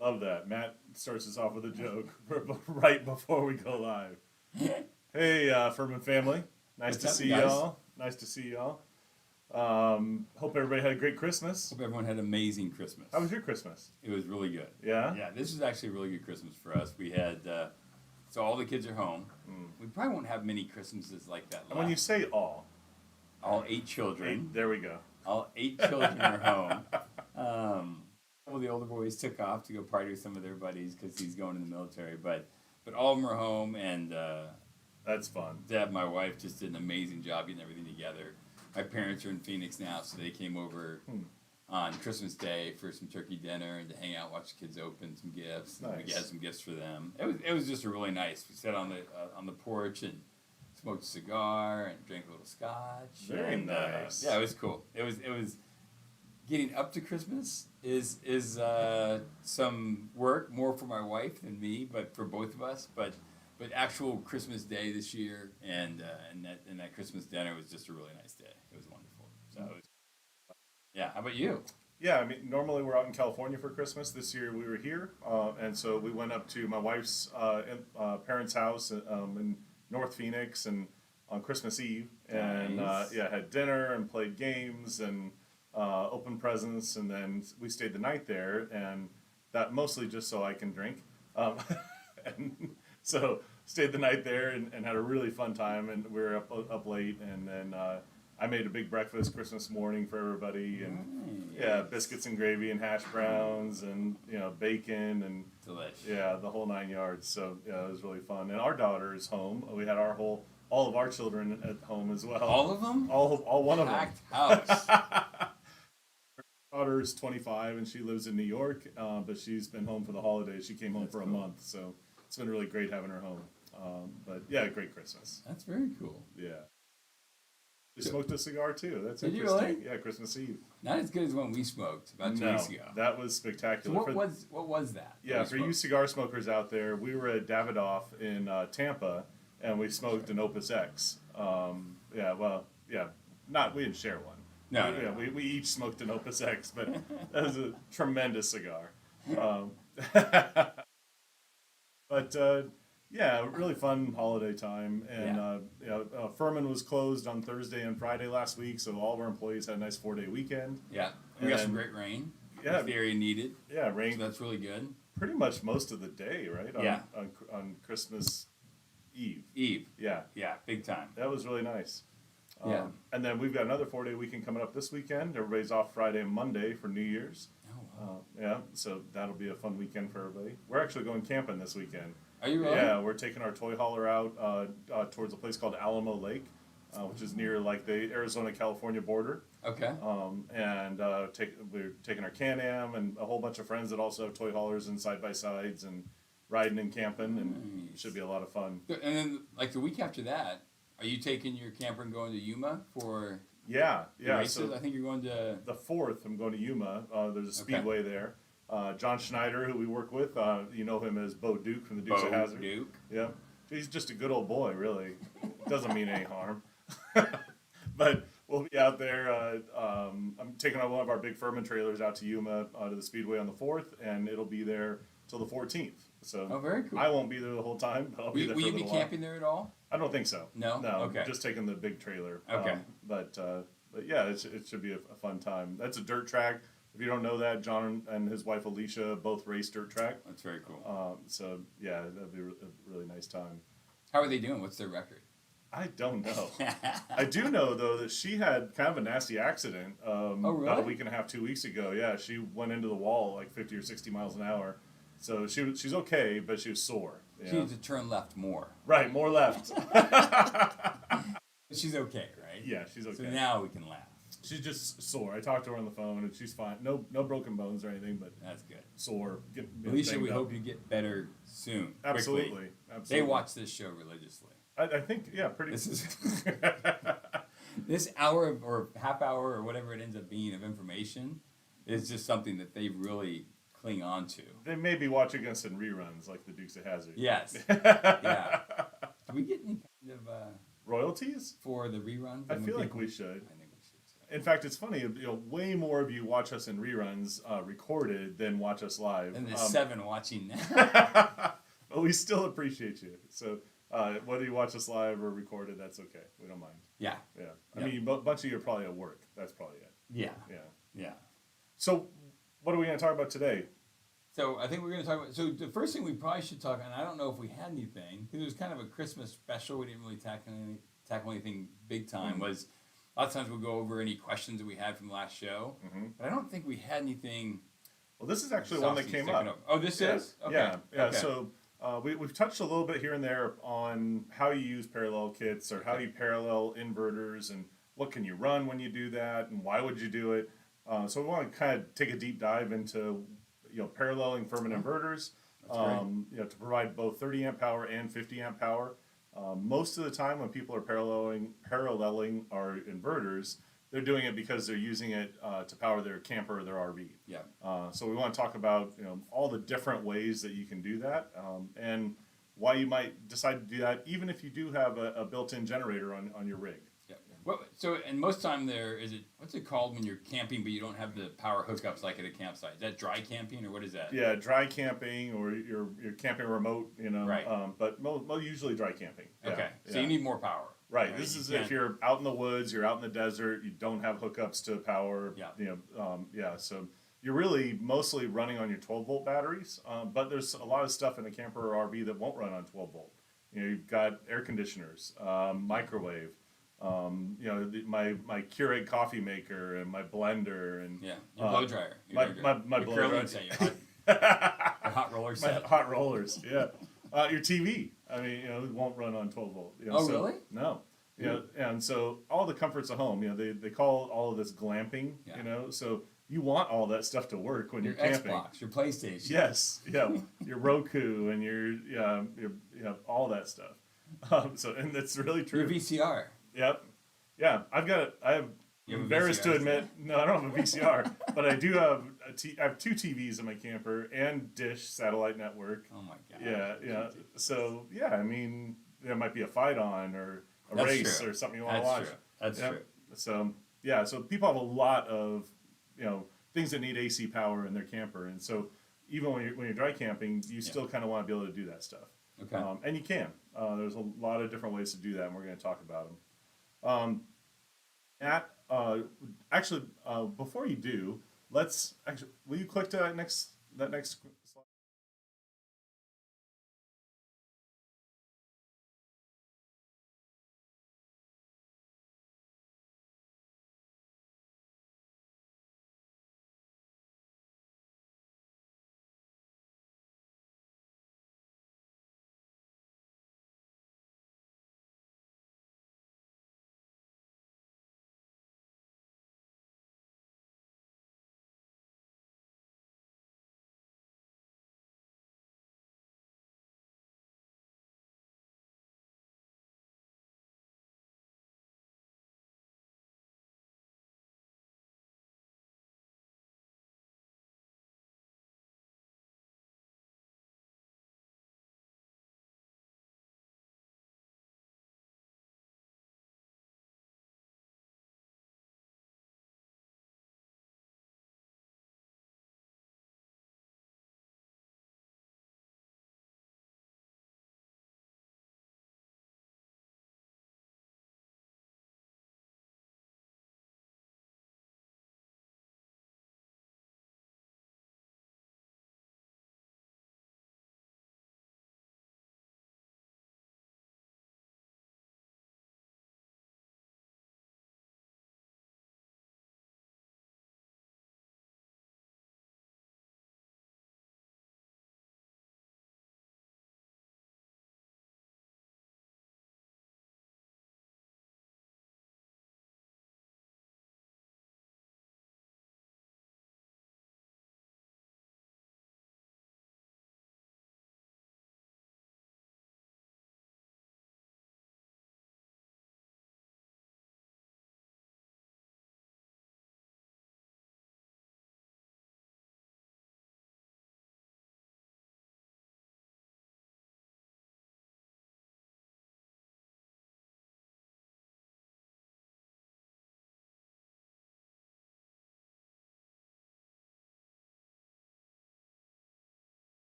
Love that. Matt starts us off with a joke right before we go live. Hey, Firman family. Nice What's to happening, see guys? y'all. Nice to see y'all. Hope everybody had a great Christmas. Hope everyone had an amazing Christmas. How was your Christmas? It was really good. Yeah? Yeah, this was actually a really good Christmas for us. We had, so all the kids are home. Mm. We probably won't have many Christmases like that And when you left. say All 8 children. there we go. All 8 children are home. One of the older boys took off to go party with some of their buddies because he's going in the military. But all of them are home, and That's fun. Deb, my wife, just did an amazing job getting everything together. My parents are in Phoenix now, so they came over on Christmas Day for some turkey dinner and to hang out, watch the kids open some gifts. And we Nice. had some gifts for them. It was just a really nice. We sat on the porch and smoked a cigar and drank a little scotch. Very and, nice. Yeah, it was cool. It was getting up to Christmas is some work, more for my wife than me, but for both of us. But actual Christmas Day this year and that Christmas dinner was just a really nice day. It was wonderful. So it was, yeah. How about you? Yeah, I mean, normally we're out in California for Christmas. This year we were here, and so we went up to my wife's parents' house in North Phoenix, and on Christmas Eve, and Nice. yeah, had dinner and played games and opened presents, and then we stayed the night there, and that mostly just so I can drink, and so stayed the night there and had a really fun time, and we were up late, and then. I made a big breakfast Christmas morning for everybody, and yeah, Nice. biscuits and gravy and hash browns and bacon and Delish. yeah, the whole 9 yards. So yeah, it was really fun. And our daughter is home. We had all of our children at home as well. All of them? All one of them. Packed house. Daughter is 25 and she lives in New York, but she's been home for the holidays. She came home That's for a cool. month, so it's been really great having her home. But yeah, great Christmas. That's very cool. Yeah. We smoked a cigar too. That's Did you interesting. really? Yeah, Christmas Eve. Not as good as one we smoked about 2 weeks ago. That was So spectacular. what was that? Yeah, What for we you smoked? cigar smokers out there, we were at Davidoff in Tampa, and we smoked an Opus X. Yeah, well, yeah, we didn't share one. No, yeah, no. we each smoked an Opus X, but that was a tremendous cigar. Um, but yeah, really fun holiday time, and Firman was closed on Thursday and Friday last week, so all of our employees had a nice 4-day weekend. Yeah, we got some And- great rain. Yeah. Which the area needed. Yeah, So rain that's really good. pretty much most of the day, right? Yeah. On Christmas Eve. Eve. Yeah, Yeah, big time. that was really nice. Yeah. And then we've got another 4-day weekend coming up this weekend. Everybody's off Friday and Monday for New Year's. Oh, wow. Yeah, so that'll be a fun weekend for everybody. We're actually going camping this weekend. Are you really? Yeah, we're taking our toy hauler out towards a place called Alamo Lake, which is near like the Arizona-California border. Okay. And we're taking our Can-Am and a whole bunch of friends that also have toy haulers and side-by-sides and riding and camping, and it Nice. should be a lot of fun. And then, like the week after that, are you taking your camper and going to Yuma for Yeah, the yeah. races? So I think you're going to. the 4th, I'm going to Yuma. There's a speedway there. John Schneider, who we work with, you know him as Bo Duke from the Dukes of Bo Hazzard. Duke. Yeah, he's just a good old boy, really. Doesn't mean any harm. But we'll be out there. I'm taking on one of our big Firman trailers out to Yuma to the speedway on the 4th, and it'll be there till the 14th. So Oh, very cool. I won't be there the whole time, but I'll be Will, there will for a you be little while. camping there at all? I don't think so. No? No. Okay. Just taking the big trailer. Okay. But yeah, it should be a fun time. That's a dirt track. If you don't know that, John and his wife Alicia both race dirt track. That's very cool. So yeah, that'd be a really nice time. How are they doing? What's their record? I don't know. I do know though that she had kind of a nasty accident about a really? week and a half, 2 weeks ago. Yeah, she went into the wall like 50 or 60 miles an hour. So she's okay, but she was sore. She needs to turn left more. Right, more left. But she's okay, right? Yeah, she's okay. So now we can laugh. She's just sore. I talked to her on the phone, and she's fine. No broken bones or anything, but That's good. sore. Alicia, we banged up. hope you get better soon. Absolutely, Quickly. absolutely. They watch this show religiously. I think, yeah, pretty. This is this hour or half hour or whatever it ends up being of information is just something that they really cling on to. They may be watching us in reruns, like the Dukes of Hazzard. Yes. Yeah. Do we get any kind of Royalties? for the reruns? I when feel like people- we should. I think we should. Too. In fact, it's funny. Way more of you watch us in reruns recorded than watch us live. And there's 7 watching now. But we still appreciate you. So whether you watch us live or recorded, that's okay. We don't mind. Yeah. Yeah. I mean, a bunch of you are probably at work. That's probably it. Yeah. Yeah. Yeah. So what are we going to talk about today? So I think we're going to talk about. So the first thing we probably should talk, and I don't know if we had anything because it was kind of a Christmas special. We didn't really tackle anything big time. Was a lot of times we'll go over any questions that we had from last show, but I don't think we had anything. Well, this is actually one that came up. Oh, this is? Okay. Yeah. Okay. So we've touched a little bit here and there on how you use parallel kits or how you parallel inverters and what can you run when you do that and why would you do it. So we want to kind of take a deep dive into paralleling Firman inverters, to provide both 30 amp power and 50 amp power. Most of the time when people are paralleling our inverters, they're doing it because they're using it to power their camper or their RV. Yeah. So we want to talk about all the different ways that you can do that, and why you might decide to do that, even if you do have a built-in generator on your rig. Yeah. Well, so and most time what's it called when you're camping but you don't have the power hookups like at a campsite? Is that dry camping or what is that? Yeah, dry camping or you're camping remote, Right. But usually dry camping. Yeah, Okay. So yeah. you need more power. Right. This is if you're out in the woods, you're out in the desert, you don't have hookups to power. Yeah. So you're really mostly running on your 12-volt batteries, but there's a lot of stuff in a camper or RV that won't run on 12-volt. You've got air conditioners, microwave. My Keurig coffee maker and my blender and Yeah, your blow dryer. My blow dryer. Set, your hot roller set. My hot rollers, yeah. Your TV. I mean, it won't run on 12-volt. Really? No. And so all the comforts of home. They call all of this glamping. Yeah. So you want all that stuff to work when Your you're camping. Xbox, your PlayStation. Yes. Yeah. Your Roku and your all that stuff. And that's really true. Your VCR. Yep. Yeah, I have embarrassed to admit, no, I don't have a VCR, but I do have I have 2 TVs in my camper and Dish satellite network. Oh my god. Yeah. So I mean, there might be a fight on or a race or something you want to watch. That's true. So people have a lot of things that need AC power in their camper, and so even when you're dry camping, you still kind of want to be able to do that stuff. Okay. And you can. There's a lot of different ways to do that, and we're going to talk about them. Before you do, will you click to that next slide?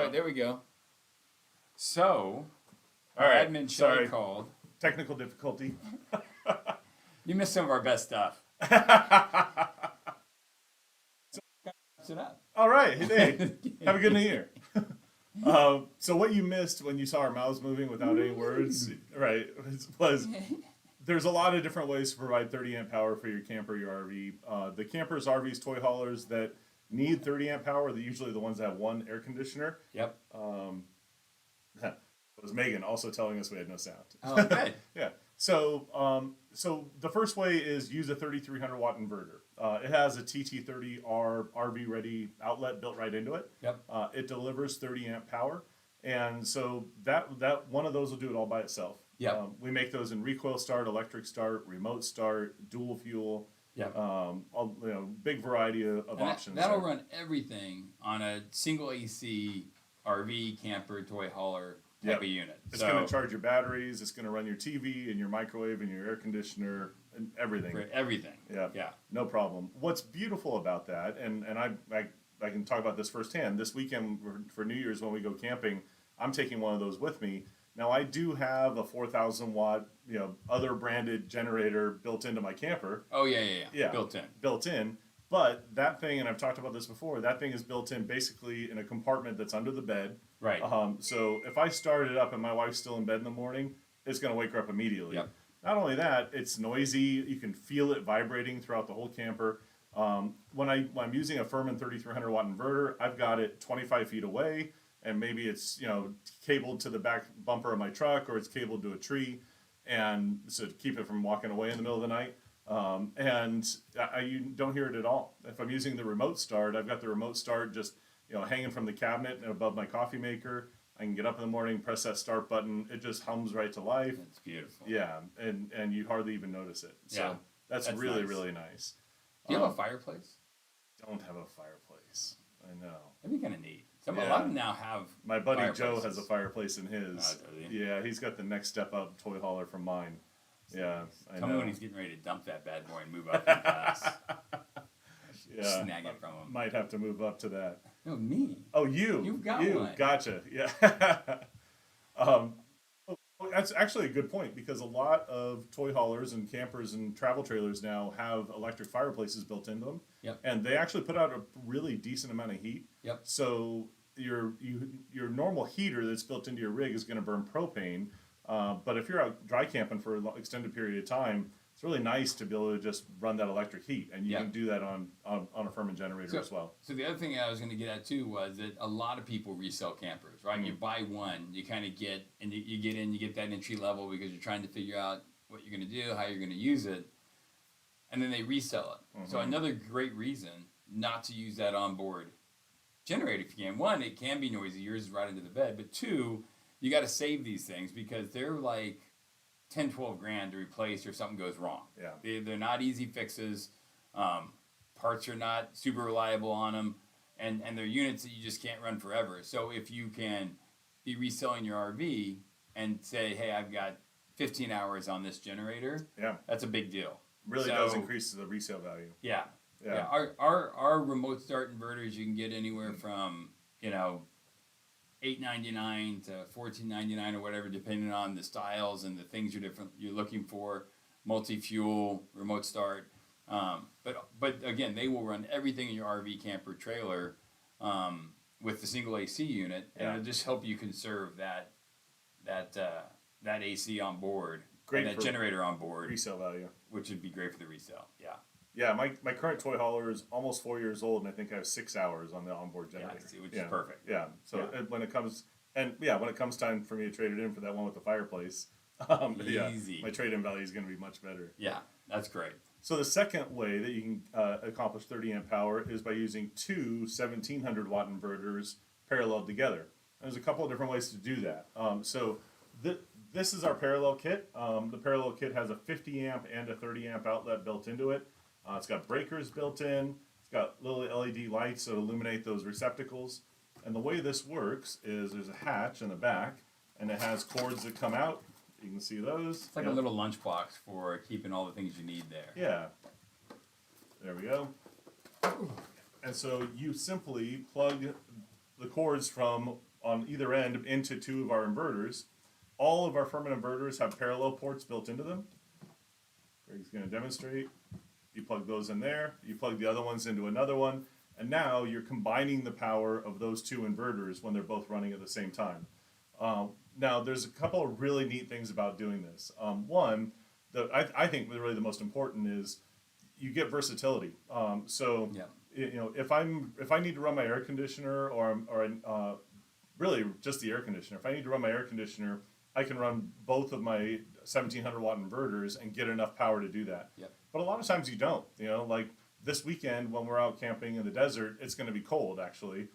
right, there we go. So, All right, admin sorry. Shelly called. Technical difficulty. You missed some of our best stuff. It up. All right, hey, have a good new year. So what you missed when you saw our mouths moving without any words, right, was there's a lot of different ways to provide 30 amp power for your camper, your RV. The campers, RVs, toy haulers that need 30 amp power, they're usually the ones that have one air conditioner. Yep. It was Megan also telling us we had no sound. Oh, good. Yeah. So the first way is use a 3300 watt inverter. It has a TT30R RV ready outlet built right into it. Yep. It delivers 30 amp power, and so that one of those will do it all by itself. Yep. We make those in recoil start, electric start, remote start, dual fuel. Yep. Big variety of options. That'll run everything on a single AC RV, camper, toy hauler type of unit. It's going to charge your batteries. It's going to run your TV and your microwave and your air conditioner and everything. For everything. Yeah. Yeah. No problem. What's beautiful about that, and I can talk about this firsthand. This weekend for New Year's when we go camping, I'm taking one of those with me. Now I do have a 4,000 watt, other branded generator built into my camper. Oh yeah. Built in. But that thing, and I've talked about this before, that thing is built in basically in a compartment that's under the bed. Right. So if I start it up and my wife's still in bed in the morning, it's going to wake her up immediately. Yep. Not only that, it's noisy. You can feel it vibrating throughout the whole camper. When I'm using a Firman 3300 watt inverter, I've got it 25 feet away, and maybe it's cabled to the back bumper of my truck, or it's cabled to a tree, and so to keep it from walking away in the middle of the night. You don't hear it at all. If I'm using the remote start, I've got the remote start just hanging from the cabinet and above my coffee maker. I can get up in the morning, press that start button. It just hums right to life. It's beautiful. Yeah, and you hardly even notice it. So Yeah, that's really, really nice. Do you have a fireplace? Don't have a fireplace. I know. That'd be kind of neat. A lot of them now have. My buddy Joe has a fireplace in his. Oh, does he? Yeah, he's got the next step up toy hauler from mine. Yeah, I Tell know. me when he's getting ready to dump that bad boy and move up in class. Yeah, Snag it from him. might have to move up to that. No, me. Oh, you. You've got you. one. Gotcha. Yeah. That's actually a good point because a lot of toy haulers and campers and travel trailers now have electric fireplaces built into them. Yep. And they actually put out a really decent amount of heat. Yep. So your normal heater that's built into your rig is going to burn propane. But if you're out dry camping for an extended period of time, it's really nice to be able to just run that electric heat, and you can do that on a Firman generator as well. So the other thing I was going to get at too was that a lot of people resell campers, right? Mm-hmm. You buy one, you kind of get, and you get that entry level because you're trying to figure out what you're going to do, how you're going to use it, and then they resell it. Mm-hmm. So another great reason not to use that onboard generator if you can. One, it can be noisy, yours is right into the bed, but two, you got to save these things because they're like 10, 12 grand to replace if something goes wrong. Yeah. They're not easy fixes. Parts are not super reliable on them. And they're units that you just can't run forever. So if you can be reselling your RV and say, hey, I've got 15 hours on this generator, that's a big deal. Really does increase the resale value. Yeah. Our remote start inverters you can get anywhere from, $8.99 to $14.99 or whatever, depending on the styles and the things you're looking for. Multi-fuel, remote start, but again, they will run everything in your RV, camper, trailer with the single AC unit, and it'll just help you conserve that AC on board, and that generator on board, resale value, which would be great for the resale. Yeah. Yeah, my current toy hauler is almost 4 years old, and I think I have 6 hours on the onboard generator. Which is perfect. Yeah. So when it comes time for me to trade it in for that one with the fireplace, my trade-in value is going to be much better. Yeah, that's great. So the second way that you can accomplish 30 amp power is by using two 1700 watt inverters paralleled together. There's a couple of different ways to do that. This is our parallel kit. The parallel kit has a 50 amp and a 30 amp outlet built into it. It's got breakers built in. It's got little LED lights that illuminate those receptacles. And the way this works is there's a hatch in the back, and it has cords that come out. You can see those. It's like a little lunchbox for keeping all the things you need there. Yeah. There we go. And so you simply plug the cords from on either end into two of our inverters. All of our Firman inverters have parallel ports built into them. Greg's going to demonstrate. You plug those in there. You plug the other ones into another one. And now you're combining the power of those two inverters when they're both running at the same time. Now, there's a couple of really neat things about doing this. One, I think really the most important is you get versatility. You know, if I need to run my air conditioner or really just the air conditioner, if I need to run my air conditioner, I can run both of my 1700 watt inverters and get enough power to do that. Yep. But a lot of times you don't. You know, like this weekend when we're out camping in the desert, it's going to be cold actually.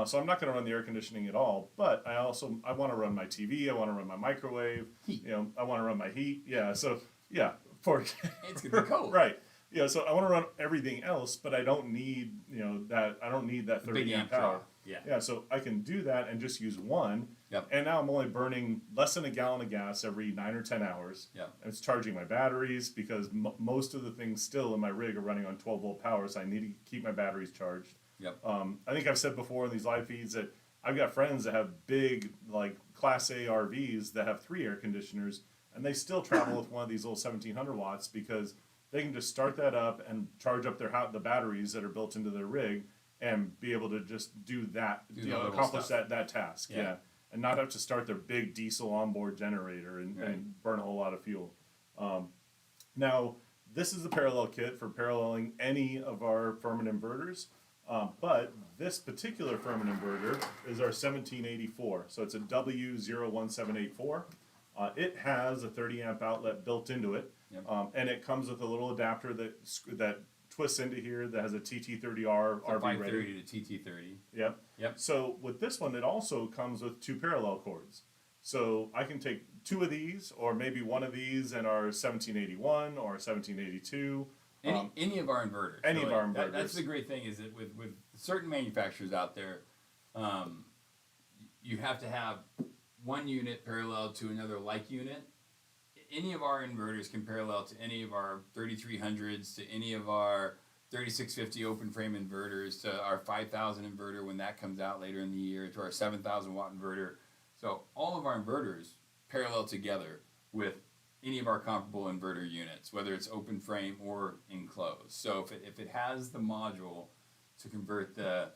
So I'm not going to run the air conditioning at all. But I want to run my TV. I want to run my microwave. Heat. You know, I want to run my heat. Yeah. So it's going to be cold. Right. Yeah. So I want to run everything else, but I don't need that 30 amp power. Draw. Yeah. Yeah. So I can do that and just use one. Yep. And now I'm only burning less than a gallon of gas every 9 or 10 hours. Yep. And it's charging my batteries because most of the things still in my rig are running on 12 volt power, so I need to keep my batteries charged. Yep. I think I've said before in these live feeds that I've got friends that have big, like Class A RVs that have 3 air conditioners, and they still travel with one of these little 1700 watts because they can just start that up and charge up the batteries that are built into their rig and be able to just do that, accomplish that task. Yeah. And not have to start their big diesel onboard generator and burn a whole lot of fuel. Now, this is the parallel kit for paralleling any of our Firman inverters, but this particular Firman inverter is our 1784. So it's a W01784. It has a 30 amp outlet built into it, and it comes with a little adapter that twists into here that has a TT30R RV 530 rating. to TT30. Yep. Yep. So with this one, it also comes with 2 parallel cords. So I can take 2 of these, or maybe one of these in our 1781 or 1782. Any of our inverters. Any of our inverters. That's the great thing is that with certain manufacturers out there, you have to have one unit parallel to another like unit. Any of our inverters can parallel to any of our 3300s, to any of our 3650 open frame inverters, to our 5000 inverter when that comes out later in the year, to our 7000 watt inverter. So all of our inverters parallel together with any of our comparable inverter units, whether it's open frame or enclosed. So if it has the module to convert the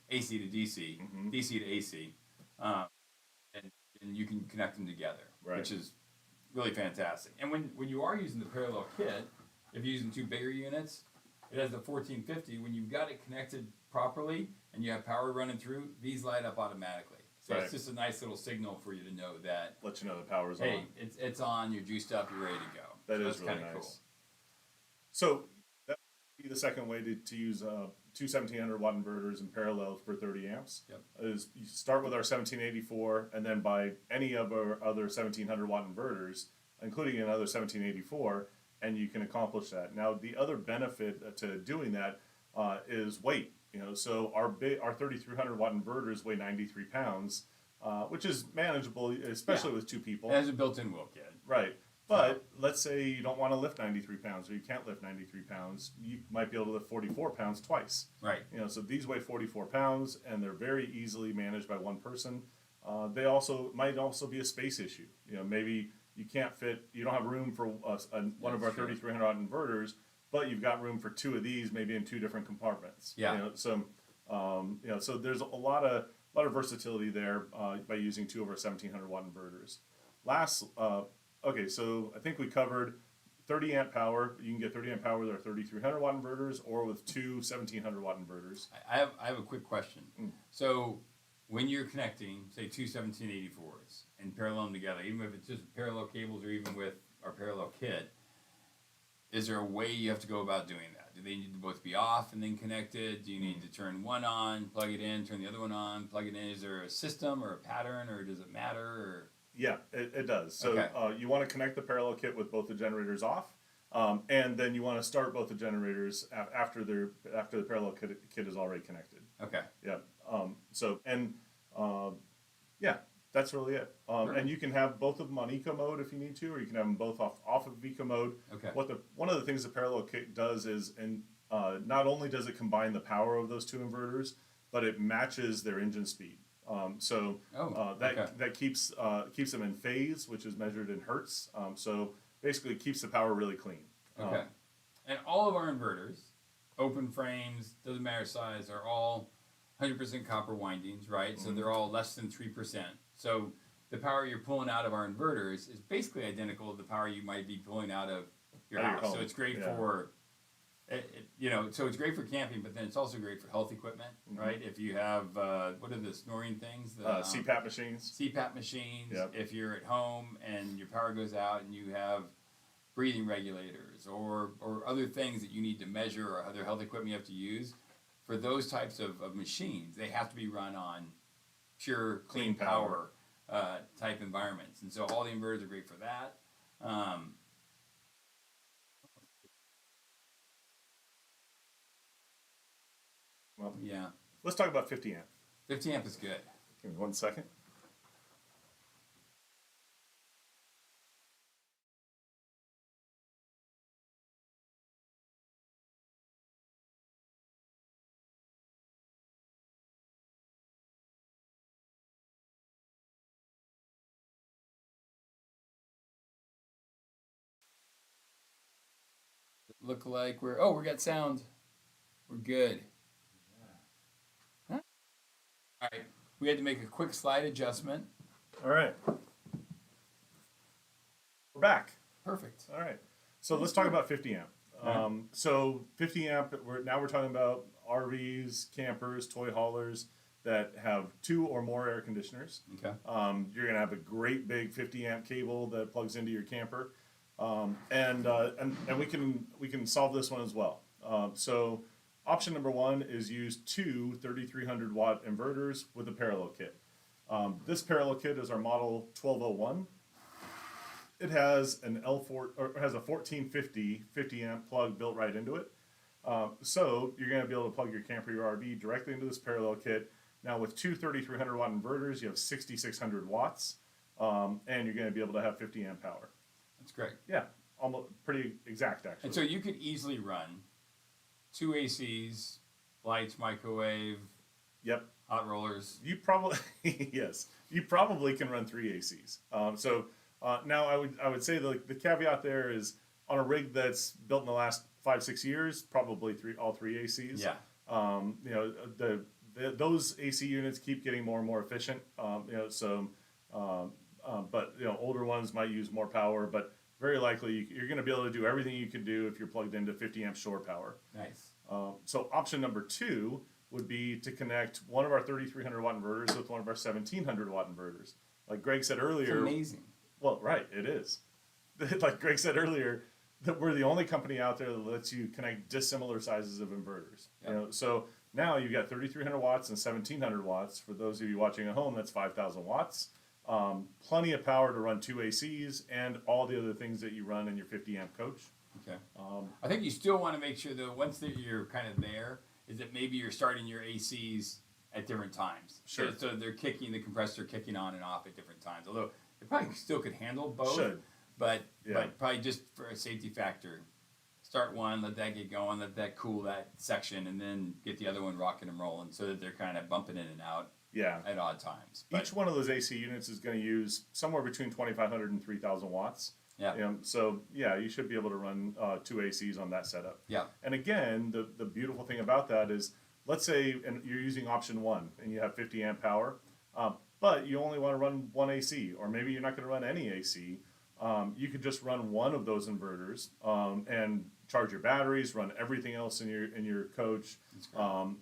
AC to DC, DC to AC, and you can connect them together, which is really fantastic. And when you are using the parallel kit, if you're using 2 bigger units, it has the 1450. When you've got it connected properly and you have power running through, these light up automatically. So it's just a nice little signal for you to know that. Let you know the power's on. Hey, it's on. You're juiced up. You're ready to go. That is really nice. Cool. So that would be the second way to use 2 1700 watt inverters in parallel for 30 amps. Yep. Is you start with our 1784 and then buy any of our other 1700 watt inverters, including another 1784, and you can accomplish that. Now the other benefit to doing that is weight. You know, so our 3300 watt inverters weigh 93 pounds, which is manageable, especially with 2 people. It has a built-in wheel kit. Right. But let's say you don't want to lift 93 pounds or you can't lift 93 pounds. You might be able to lift 44 pounds twice. Right. You know, so these weigh 44 pounds and they're very easily managed by one person. They might also be a space issue. You know, maybe you don't have room for one of our 3300 watt inverters, but you've got room for 2 of these, maybe in 2 different compartments. Yeah. You know, so there's a lot of versatility there by using 2 of our 1700 watt inverters. Okay, so I think we covered 30 amp power. You can get 30 amp power with our 3300 watt inverters or with 2 1700 watt inverters. I have a quick question. So when you're connecting, say, 2 1784s and parallel them together, even if it's just parallel cables or even with our parallel kit, is there a way you have to go about doing that? Do they need to both be off and then connected? Do you need to turn one on, plug it in, turn the other one on, plug it in? Is there a system or a pattern, or does it matter? Or? Yeah, it does. So you want to connect the parallel kit with both the generators off, and then you want to start both the generators after the parallel kit is already connected. Okay. Yeah. That's really it. And you can have both of them on eco mode if you need to, or you can have them both off of eco mode. Okay. One of the things the parallel kit does is, not only does it combine the power of those 2 inverters, but it matches their engine speed. That keeps them in phase, which is measured in hertz. So basically, it keeps the power really clean. Okay. And all of our inverters, open frames, doesn't matter size, are all 100% copper windings, right? Mm-hmm. So they're all less than 3%. So the power you're pulling out of our inverters is basically identical to the power you might be pulling out of your house. So it's great for, so it's great for camping, but then it's also great for health equipment, right? If you have, what are the snoring things? The CPAP machines. CPAP machines. Yep. If you're at home and your power goes out and you have breathing regulators or other things that you need to measure or other health equipment you have to use, for those types of machines, they have to be run on pure clean power type environments. And so all the inverters are great for that. Well, yeah. Let's talk about 50 amp. 50 amp is good. Give me 1 second. Look like we got sound. We're good. Huh? All right. We had to make a quick slide adjustment. All right. We're back. Perfect. All right. So let's talk about 50 amp. So 50 amp, we're talking about RVs, campers, toy haulers that have 2 or more air conditioners. Okay. You're going to have a great big 50 amp cable that plugs into your camper. And we can solve this one as well. So option number 1 is use 2 3300 watt inverters with a parallel kit. This parallel kit is our model 1201. It has an has a 1450 50 amp plug built right into it. So you're going to be able to plug your camper, your RV directly into this parallel kit. Now with 2 3300 watt inverters, you have 6600 watts, and you're going to be able to have 50 amp power. That's great. Yeah, almost pretty exact actually. And so you could easily run 2 ACs, lights, microwave. Yep. Hot rollers. You probably yes. You probably can run 3 ACs. Now I would say the caveat there is on a rig that's built in the last 5-6 years, probably all three ACs. Yeah. Those AC units keep getting more and more efficient. But older ones might use more power, but very likely you're going to be able to do everything you can do if you're plugged into 50 amp shore power. Nice. So option number 2 would be to connect one of our 3300 watt inverters with one of our 1700 watt inverters. Like Greg said earlier. It's amazing. Well, right, it is. Like Greg said earlier, that we're the only company out there that lets you connect dissimilar sizes of inverters. Yep. So now you've got 3300 watts and 1700 watts. For those of you watching at home, that's 5,000 watts. Plenty of power to run 2 ACs and all the other things that you run in your 50 amp coach. Okay. I think you still want to make sure though, once that you're kind of there, is that maybe you're starting your ACs at different times. Sure. So they're the compressor kicking on and off at different times. Although they probably still could handle both. Should. But probably just for a safety factor, start one, let that get going, let that cool that section, and then get the other one rocking and rolling so that they're kind of bumping in and out at odd times. Each one of those AC units is going to use somewhere between 2,500 and 3,000 watts. Yeah. You should be able to run 2 ACs on that setup. Yeah. And again, the beautiful thing about that is, let's say you're using option 1 and you have 50 amp power, but you only want to run 1 AC, or maybe you're not going to run any AC. You could just run one of those inverters and charge your batteries, run everything else in your coach,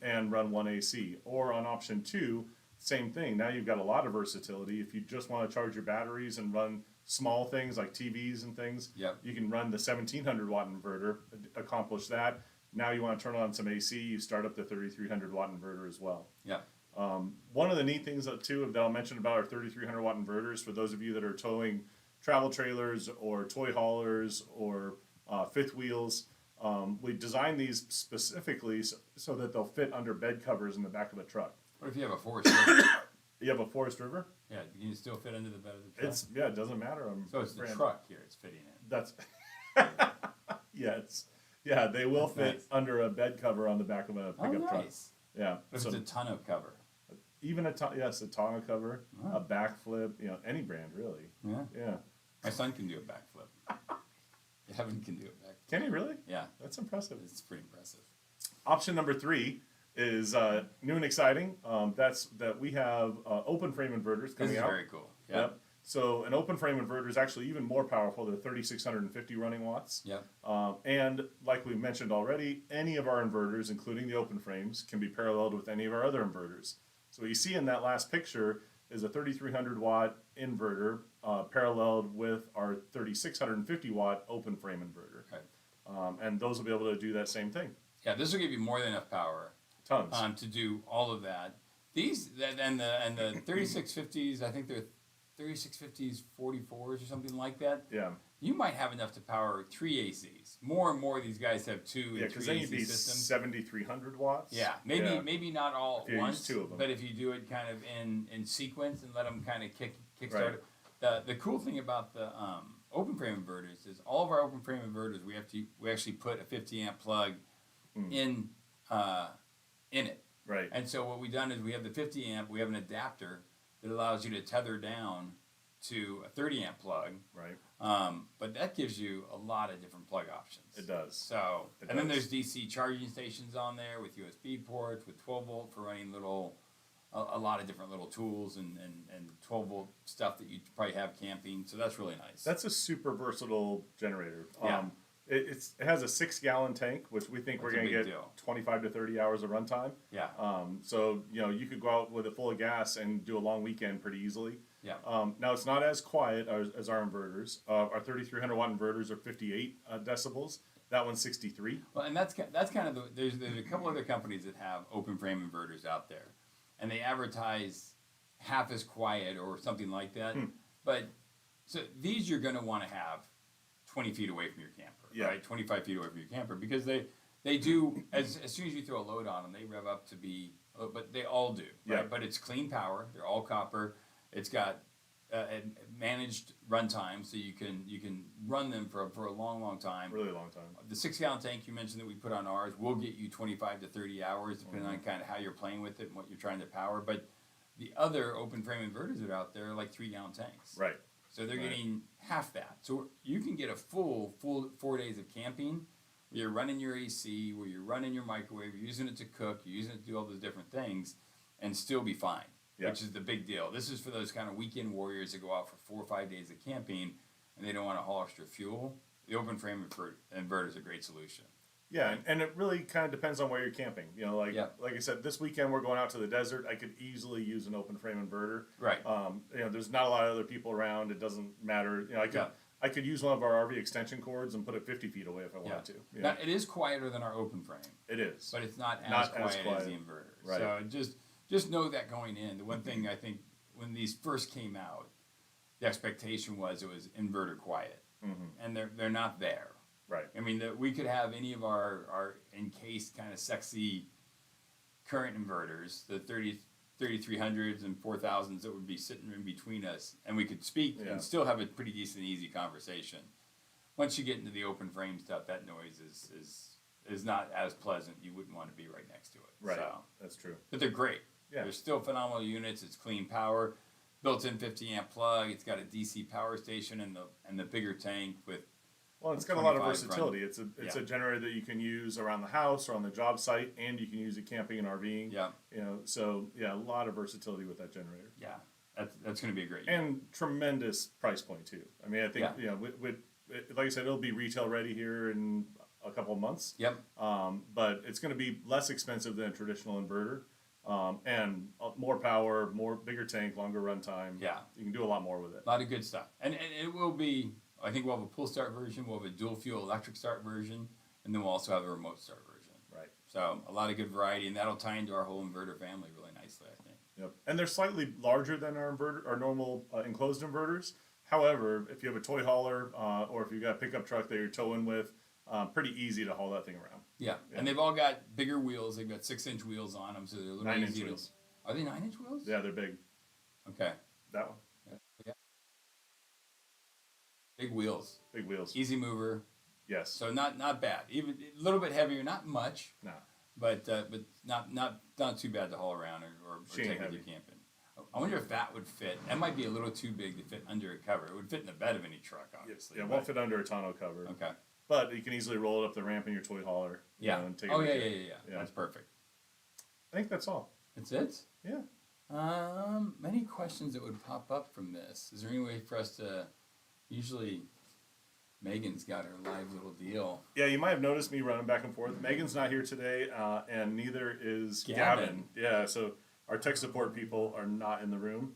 and run 1 AC. Or on option 2, same thing. Now you've got a lot of versatility. If you just want to charge your batteries and run small things like TVs and things, you can run the 1700 watt inverter, accomplish that. Now you want to turn on some AC, you start up the 3300 watt inverter as well. Yeah. One of the neat things that I'll mention about our 3300 watt inverters, for those of you that are towing travel trailers or toy haulers or fifth wheels, we designed these specifically so that they'll fit under bed covers in the back of a truck. What if you have a Forest River? You have a Forest River? Yeah, you can still fit under the bed of the truck. It doesn't matter. So it's the truck here it's fitting in. That's they will fit under a bed cover on the back of a pickup truck. Nice. Yeah. But it's a tonneau cover. Even a tongue cover, a backflip, any brand really. Yeah. Yeah. My son can do a backflip. Evan can do a backflip. Can he really? Yeah. That's impressive. It's pretty impressive. Option number 3 is new and exciting. That's that we have open frame inverters coming This is out. very cool. Yeah. Yep. So an open frame inverter is actually even more powerful. They're 3,650 running watts. Yep. And like we mentioned already, any of our inverters, including the open frames, can be paralleled with any of our other inverters. So what you see in that last picture is a 3,300 watt inverter paralleled with our 3,650 watt open frame inverter. Okay. And those will be able to do that same thing. Yeah, this will give you more than enough power. Tons. To do all of that. These and the 3650s, I think they're 3650s 44s or something like that. Yeah. You might have enough to power 3 ACs. More and more of these guys have 2 Yeah, and because 3 then AC you'd be systems. 7,300 watts. Yeah, maybe not all If you at once, use 2 of them. but if you do it kind of in sequence and let them kind of kickstart Right. it. The cool thing about the open frame inverters is all of our open frame inverters we actually put a 50 amp plug in it. Right. And so what we've done is we have the 50 amp, we have an adapter that allows you to tether down to a 30 amp plug. Right. But that gives you a lot of different plug options. It does. So, It and then does. there's DC charging stations on there with USB ports, with 12 volt for running a lot of different little tools and 12 volt stuff that you probably have camping. So that's really nice. That's a super versatile generator. Yeah. It has a 6-gallon tank, which we think That's we're a going to big get deal. 25 to 30 hours of runtime. Yeah. So, you could go out with it full of gas and do a long weekend pretty easily. Yeah. Now, it's not as quiet as our inverters. Our 3,300 watt inverters are 58 decibels. That one's 63. Well, and that's kind of there's a couple other companies that have open frame inverters out there, and they advertise half as quiet or something like that. But so these you're going to want to have 20 feet away from your camper, right? 25 feet away from your camper, because they do as soon as you throw a load on them, they rev up to be, but they all do, right? Yeah. But it's clean power. They're all copper. It's got a managed runtime, so you can run them for a long time. Really long time. The 6-gallon tank you mentioned that we put on ours will get you 25 to 30 hours, depending on kind of how you're playing with it and what you're trying to power. But the other open frame inverters that are out there are like 3-gallon tanks. Right. So they're getting half that. So you can get a full 4 days of camping where you're running your AC, where you're running your microwave, you're using it to cook, you're using it to do all those different things, and still be fine. Yeah. Which is the big deal. This is for those kind of weekend warriors that go out for 4 or 5 days of camping and they don't want to haul extra fuel. The open frame inverter is a great solution. Yeah, and it really kind of depends on where you're camping. Yeah. Like I said, this weekend we're going out to the desert. I could easily use an open frame inverter. Right. There's not a lot of other people around. It doesn't matter. I could use one of our RV extension cords and put it 50 feet away if I wanted to. Yeah. Now, it is quieter than our open frame. It is. But it's not Not as quiet as quiet. as the inverter. Right. So just know that going in. The one thing I think when these first came out, the expectation was it was inverter quiet. And they're not there. Right. I mean, we could have any of our encased kind of sexy current inverters, the 3300s and 4000s that would be sitting in between us, and we could speak and still have a pretty decent, easy conversation. Once you get into the open frame stuff, that noise is not as pleasant. You wouldn't want to be right next to it. Right. So, That's true. but they're great. Yeah. They're still phenomenal units. It's clean power, built-in 50 amp plug. It's got a DC power station and the bigger tank with. Well, it's got a lot of 25 versatility. It's a generator that you can use around the house or on the job site, and you can use it camping and RVing. Yeah. A lot of versatility with that generator. Yeah, that's going to be a great. And tremendous price point too. I mean, I think like I said, it'll be retail ready here in a couple of months. Yep. But it's going to be less expensive than a traditional inverter, and more power, bigger tank, longer runtime. Yeah. You can do a lot more with it. A lot of good stuff, and it will be. I think we'll have a pull start version. We'll have a dual fuel electric start version, and then we'll also have a remote start version. Right. So a lot of good variety, and that'll tie into our whole inverter family really nicely, I think. Yep. And they're slightly larger than our normal enclosed inverters. However, if you have a toy hauler or if you've got a pickup truck that you're towing with, pretty easy to haul that thing around. Yeah, and they've all got bigger wheels. They've got 6-inch wheels on them, so they're a little 9-inch easier. wheels. Are they 9-inch wheels? Yeah, they're big. Okay. That one. Yeah. Big wheels. Big wheels. Easy mover. Yes. So not bad. Even a little bit heavier, not much. No. but not too bad to haul around or She ain't take with heavy. you camping. I wonder if that would fit. That might be a little too big to fit under a cover. It would fit in the bed of any truck, obviously. Yeah, it but- won't fit under a tonneau cover. Okay. But you can easily roll it up the ramp in your toy hauler. you Yeah. know, and take Oh it yeah, with yeah, you. yeah, yeah. That's perfect. I think that's all. That's it. Yeah. Many questions that would pop up from this. Is there any way for us to? Usually, Megan's got her live little deal. Yeah, you might have noticed me running back and forth. Megan's not here today, and neither is Gavin. Gavin. Yeah, so our tech support people are not in the room.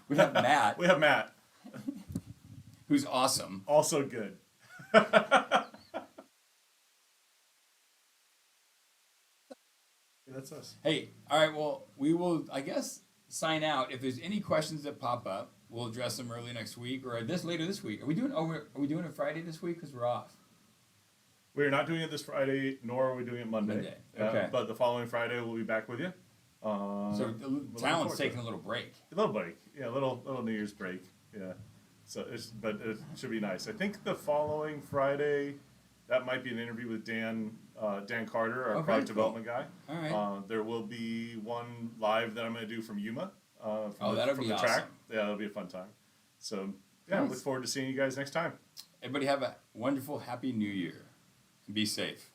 We have Matt, We have Matt, who's awesome. also good. That's us. Hey, all right. Well, we will, I guess, sign out. If there's any questions that pop up, we'll address them early next week or later this week. Are we doing? Are we doing it Friday this week? Because we're off. We're not doing it this Friday, nor are we doing it Monday. Monday, okay. But the following Friday, we'll be back with you. So the town's taking a little break. A little break, yeah, a little New Year's break, yeah. So but it should be nice. I think the following Friday, that might be an interview with Dan Carter, our Oh, very product cool. development guy. All right. There will be one live that I'm going to do from Yuma. That'll be the awesome. track. Yeah, that'll be a fun time. So yeah, Nice. look forward to seeing you guys next time. Everybody have a wonderful, happy New Year, and be safe.